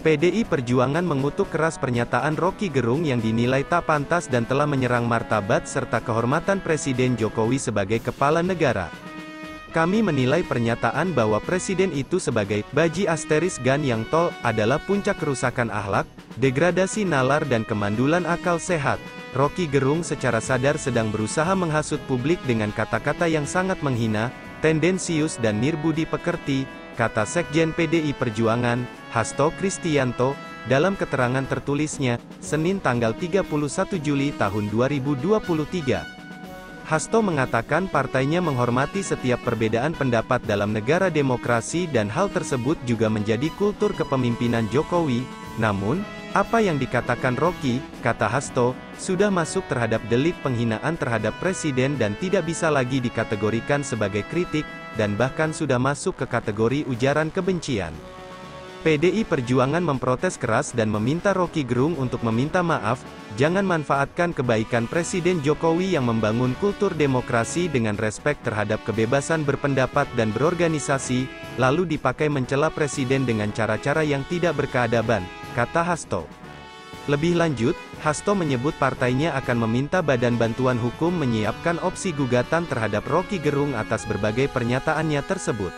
PDI Perjuangan mengutuk keras pernyataan Roky Gerung yang dinilai tak pantas dan telah menyerang martabat serta kehormatan Presiden Jokowi sebagai kepala negara. Kami menilai pernyataan bahwa Presiden itu sebagai baji asteris gan yang tol adalah puncak kerusakan akhlak, degradasi nalar dan kemandulan akal sehat. Roky Gerung secara sadar sedang berusaha menghasut publik dengan kata-kata yang sangat menghina, tendensius dan nirbudi pekerti, kata Sekjen PDI Perjuangan, Hasto Kristianto, dalam keterangan tertulisnya, Senin tanggal 31 Juli tahun 2023. Hasto mengatakan partainya menghormati setiap perbedaan pendapat dalam negara demokrasi dan hal tersebut juga menjadi kultur kepemimpinan Jokowi. Namun, apa yang dikatakan Roky, kata Hasto, sudah masuk terhadap delik penghinaan terhadap presiden dan tidak bisa lagi dikategorikan sebagai kritik, dan bahkan sudah masuk ke kategori ujaran kebencian. PDI Perjuangan memprotes keras dan meminta Roky Gerung untuk meminta maaf, jangan manfaatkan kebaikan Presiden Jokowi yang membangun kultur demokrasi dengan respek terhadap kebebasan berpendapat dan berorganisasi, lalu dipakai mencela Presiden dengan cara-cara yang tidak berkeadaban, kata Hasto. Lebih lanjut, Hasto menyebut partainya akan meminta Badan Bantuan Hukum menyiapkan opsi gugatan terhadap Roky Gerung atas berbagai pernyataannya tersebut.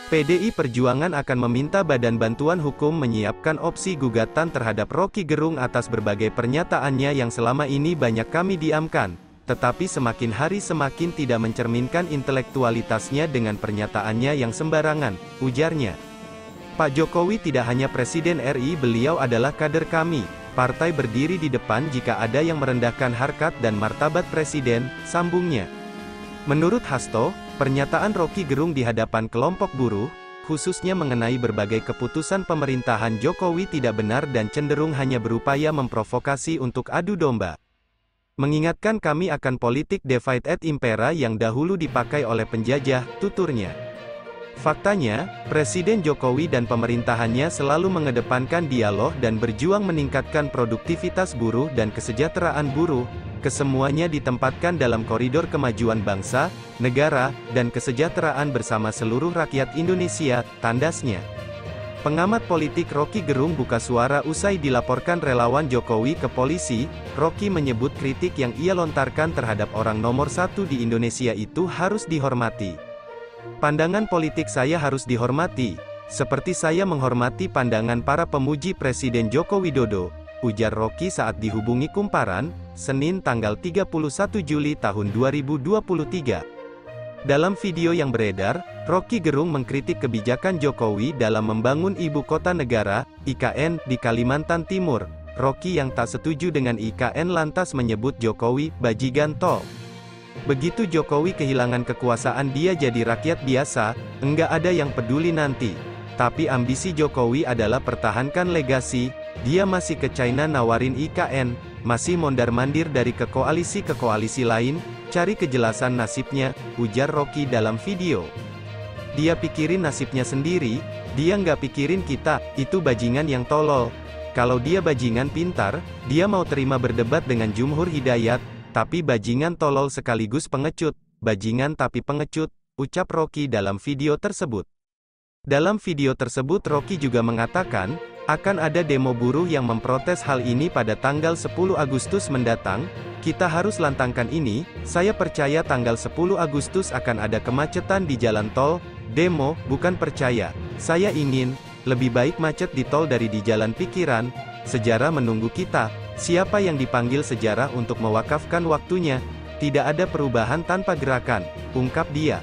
PDI Perjuangan akan meminta Badan Bantuan Hukum menyiapkan opsi gugatan terhadap Roky Gerung atas berbagai pernyataannya yang selama ini banyak kami diamkan, tetapi semakin hari semakin tidak mencerminkan intelektualitasnya dengan pernyataannya yang sembarangan, ujarnya. Pak Jokowi tidak hanya Presiden RI, beliau adalah kader kami. Partai berdiri di depan jika ada yang merendahkan harkat dan martabat Presiden, sambungnya. Menurut Hasto, pernyataan Roky Gerung di hadapan kelompok buruh, khususnya mengenai berbagai keputusan pemerintahan Jokowi tidak benar dan cenderung hanya berupaya memprovokasi untuk adu domba. Mengingatkan kami akan politik divide et impera yang dahulu dipakai oleh penjajah, tuturnya. Faktanya, Presiden Jokowi dan pemerintahannya selalu mengedepankan dialog dan berjuang meningkatkan produktivitas buruh dan kesejahteraan buruh, kesemuanya ditempatkan dalam koridor kemajuan bangsa, negara, dan kesejahteraan bersama seluruh rakyat Indonesia, tandasnya. Pengamat politik Roky Gerung buka suara usai dilaporkan relawan Jokowi ke polisi. Roky menyebut kritik yang ia lontarkan terhadap orang nomor satu di Indonesia itu harus dihormati. Pandangan politik saya harus dihormati, seperti saya menghormati pandangan para pemuji Presiden Joko Widodo, ujar Roky saat dihubungi Kumparan, Senin tanggal 31 Juli tahun 2023. Dalam video yang beredar, Roky Gerung mengkritik kebijakan Jokowi dalam membangun ibu kota negara, IKN, di Kalimantan Timur. Roky yang tak setuju dengan IKN lantas menyebut Jokowi, bajingan tol. Begitu Jokowi kehilangan kekuasaan dia jadi rakyat biasa, enggak ada yang peduli nanti. Tapi ambisi Jokowi adalah pertahankan legasi, dia masih ke China nawarin IKN, masih mondar-mandir dari ke koalisi lain, cari kejelasan nasibnya, ujar Roky dalam video. Dia pikirin nasibnya sendiri, dia nggak pikirin kita, itu bajingan yang tolol. Kalau dia bajingan pintar, dia mau terima berdebat dengan Jumhur Hidayat, tapi bajingan tolol sekaligus pengecut, bajingan tapi pengecut, ucap Roky dalam video tersebut. Dalam video tersebut Roky juga mengatakan, akan ada demo buruh yang memprotes hal ini pada tanggal 10 Agustus mendatang, kita harus lantangkan ini, saya percaya tanggal 10 Agustus akan ada kemacetan di jalan tol, demo, bukan percaya, saya ingin, lebih baik macet di tol dari di jalan pikiran, sejarah menunggu kita. Siapa yang dipanggil sejarah untuk mewakafkan waktunya? Tidak ada perubahan tanpa gerakan, ungkap dia.